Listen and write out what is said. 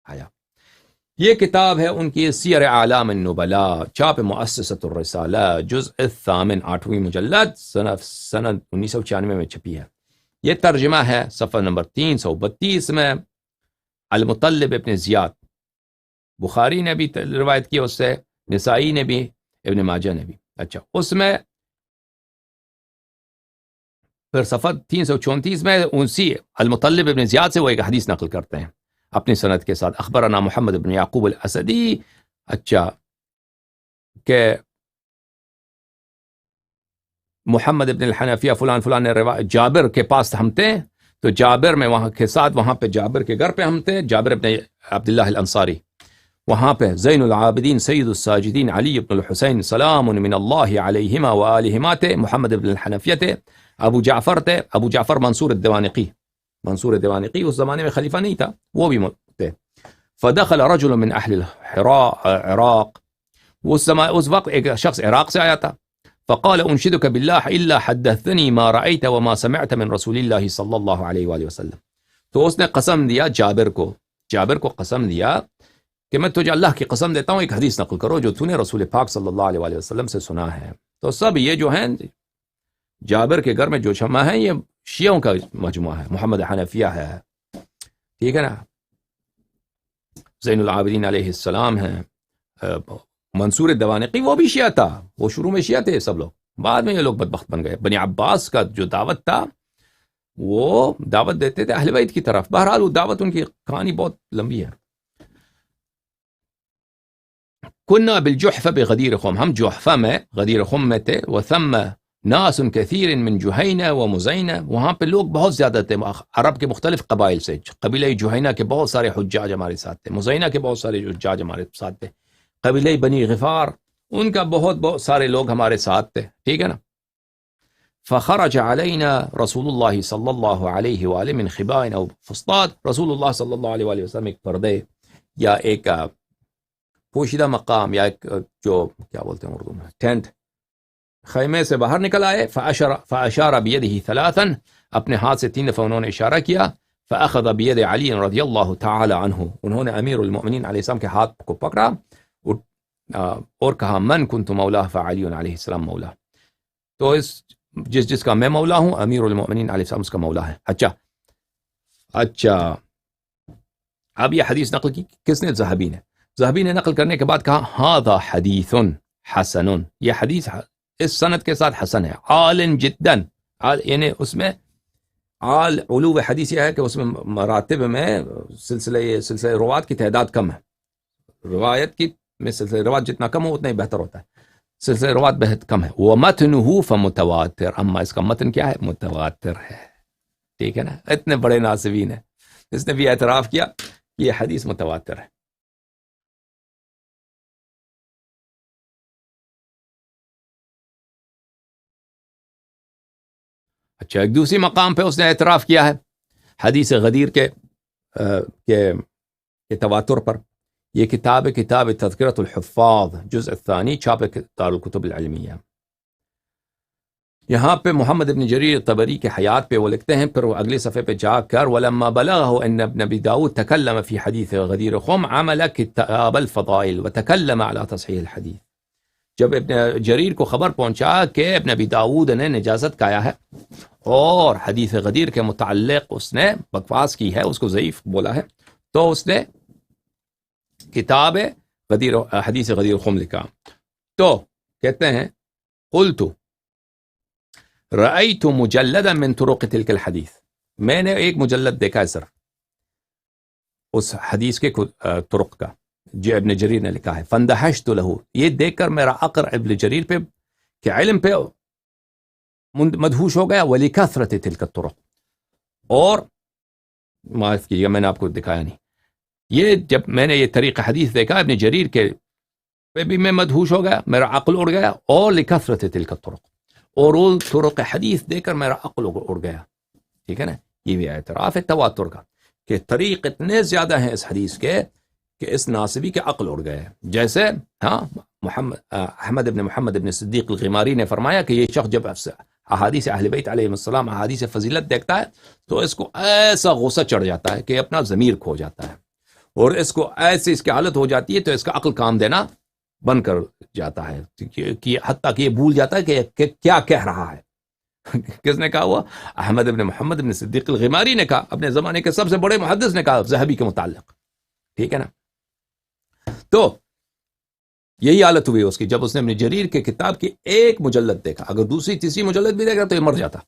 آیا۔ یہ کتاب ہے ان کی سیر اعلام النبلاء، چاپ مؤسسۃ الرسالہ، جزء الثامن، 8ویں مجلد، سنہ 1996 میں چھپی ہے۔ یہ ترجمہ ہے صفحہ نمبر 332 میں، المطلب ابن زیاد، بخاری نے بھی روایت کی اس سے، نسائی نے بھی، ابن ماجہ نے بھی۔ اچھا، اس میں پھر صفحہ 334 میں اسی المطلب ابن زیاد سے وہ ایک حدیث نقل کرتے ہیں اپنی سند کے ساتھ، اخبرنا محمد بن یعقوب الاسدی، اچھا، کہ محمد ابن الحنفیہ فلان فلان نے جابر کے پاس ہم تھے، تو جابر میں وہاں کے ساتھ، وہاں پہ جابر کے گھر پہ ہم تھے، جابر ابن عبداللہ الانصاری، وہاں پہ زین العابدین سید الساجدین علی ابن الحسین سلام من اللہ علیہما وآلہما تھے، محمد ابن الحنفیہ تھے، ابو جعفر تھے، ابو جعفر منصور الدوانقی، منصور الدوانقی اس زمانے میں خلیفہ نہیں تھا، وہ بھی تھے۔ فدخل رجل من اہل العراق، اس وقت ایک شخص عراق سے آیا تھا، فقال انشدك بالله الا حدثني ما رأيت وما سمعت من رسول الله صلی اللہ علیہ وآلہ وسلم، تو اس نے قسم دیا جابر کو قسم دیا کہ میں تجھے اللہ کی قسم دیتا ہوں ایک حدیث نقل کرو جو تو نے رسول پاک صلی اللہ علیہ وآلہ وسلم سے سنا ہے۔ تو سب یہ جو ہیں جابر کے گھر میں جو جمع ہیں یہ شیعوں کا مجموعہ ہے، محمد حنفیہ ہے، ٹھیک ہے نا، زین العابدین علیہ السلام ہیں، منصور الدوانقی وہ بھی شیعہ تھا، وہ شروع میں شیعہ تھے سب لوگ، بعد میں یہ لوگ بدبخت بن گئے۔ بنی عباس کا جو دعوت تھا وہ دعوت دیتے تھے اہل بیت کی طرف، بہرحال وہ دعوت ان کی کہانی بہت لمبی ہے۔ کننا بالجحفہ بغدیر خم، ہم جحفہ میں غدیر خم میں تھے، وثم ناس کثیر من جہینہ و مزینہ، وہاں پہ لوگ بہت زیادہ تھے عرب کے مختلف قبائل سے، قبیلہ جہینہ کے بہت سارے حجاج ہمارے ساتھ تھے، مزینہ کے بہت سارے حجاج ہمارے ساتھ تھے، قبیلہ بنی غفار ان کا بہت سارے لوگ ہمارے ساتھ تھے، ٹھیک ہے نا۔ فخرج علینا رسول اللہ صلی اللہ علیہ وآلہ من خبائن او فسطاط، رسول اللہ صلی اللہ علیہ وآلہ وسلم ایک پردے یا ایک پوشیدہ مقام یا ایک جو کیا بولتے ہیں اردو میں ٹینٹ، خیمے سے باہر نکل آئے، فاشار بیدہ ثلاثا، اپنے ہاتھ سے 3 دفعہ انہوں نے اشارہ کیا، فاخذ بید علی رضی اللہ تعالی عنہ، انہوں نے امیر المؤمنین علیہ السلام کے ہاتھ کو پکڑا اور کہا من کنت مولا فعلی علیہ السلام مولا، تو جس کا میں مولا ہوں امیر المؤمنین علیہ السلام اس کا مولا ہے۔ اچھا، اب یہ حدیث نقل کی کس نے؟ ذہبی نے نقل کرنے کے بعد کہا ھذا حدیث حسن، یہ حدیث اس سند کے ساتھ حسن ہے، عال جدا، یعنی اس میں عال علو حدیث یہ ہے کہ اس میں مراتب میں سلسلہ روات کی تعداد کم ہے، روایت کی میں سلسلہ روات جتنا کم ہو اتنا ہی بہتر ہوتا ہے، سلسلہ روات بہت کم ہے۔ ومتنہ فمتواتر، اما اس کا متن کیا ہے؟ متواتر ہے، ٹھیک ہے نا، اتنے بڑے ناصبین ہیں، اس نے بھی اعتراف کیا یہ حدیث متواتر ہے۔ اچھا، ایک دوسری مقام پہ اس نے اعتراف کیا ہے حدیث غدیر کے تواتر پر۔ یہ کتاب تذکرۃ الحفاظ، جزء الثانی، چھاپ دار الکتب العلمیہ۔ یہاں پہ محمد ابن جریر طبری کے حیات پہ وہ لکھتے ہیں، پھر وہ اگلے صفحے پہ جا کر وَلَمَّا بَلَغَهُ أَنَّ ابْنَ أَبِي داود تَكَلَّمَ فِي حَدِيثِ غَدِيرِ خُمْ عَمَلَ كِتَابَ الْفَضَائِل وَتَكَلَّمَ عَلَى تَصْحِيحِ الْحَدِيث، جب ابن جریر کو خبر پہنچا کہ ابن ابی داود نے نجازت کایا ہے اور حدیث غدیر کے متعلق اس نے بکواس کی ہے، اس کو ضعیف بولا ہے، تو اس نے کتاب غدیر حدیث غدیر خم لکھا۔ تو کہتے ہیں قلت رأیت مجلدا من طرق تلك الحدیث، میں نے ایک مجلد دیکھا ہے صرف اس حدیث کے طرق کا جو ابن جریر نے لکھا ہے، فاندہشت لہ، یہ دیکھ کر میرا عقل ابن جریر پہ کہ علم پہ مدہوش ہو گیا، ولکثرت تلک الطرق، اور معاف کیجیے میں نے آپ کو دکھایا نہیں، یہ جب میں نے یہ طریق حدیث دیکھا ابن جریر کے پہ بھی میں مدہوش ہو گیا، میرا عقل اڑ گیا، اور لکثرت تلک الطرق، اور وہ طرق حدیث دیکھ کر میرا عقل اڑ گیا، ٹھیک ہے نا۔ یہ بھی اعتراف ہے تواتر کا کہ طریق اتنے زیادہ ہیں اس حدیث کے کہ اس ناصبی کے عقل اڑ گئے، جیسے احمد ابن محمد ابن صدیق الغماری نے فرمایا کہ یہ شخص جب احادیث اہل بیت علیہ السلام احادیث فضیلت دیکھتا ہے تو اس کو ایسا غصہ چڑھ جاتا ہے کہ اپنا ضمیر کھو جاتا ہے، اور اس کو ایسے اس کی حالت ہو جاتی ہے تو اس کا عقل کام دینا بند کر جاتا ہے کہ حتیٰ کہ یہ بھول جاتا ہے کہ کیا کہہ رہا ہے. کس نے کہا ہوا؟ احمد ابن محمد ابن صدیق الغماری نے کہا، اپنے زمانے کے سب سے بڑے محدث نے کہا ذہبی کے متعلق. ٹھیک ہے نا؟ تو یہی حالت ہوئی اس کی جب اس نے ابن جریر کے کتاب کی ایک مجلد دیکھا. اگر دوسری تیسری مجلد بھی دیکھا تو یہ مر جاتا.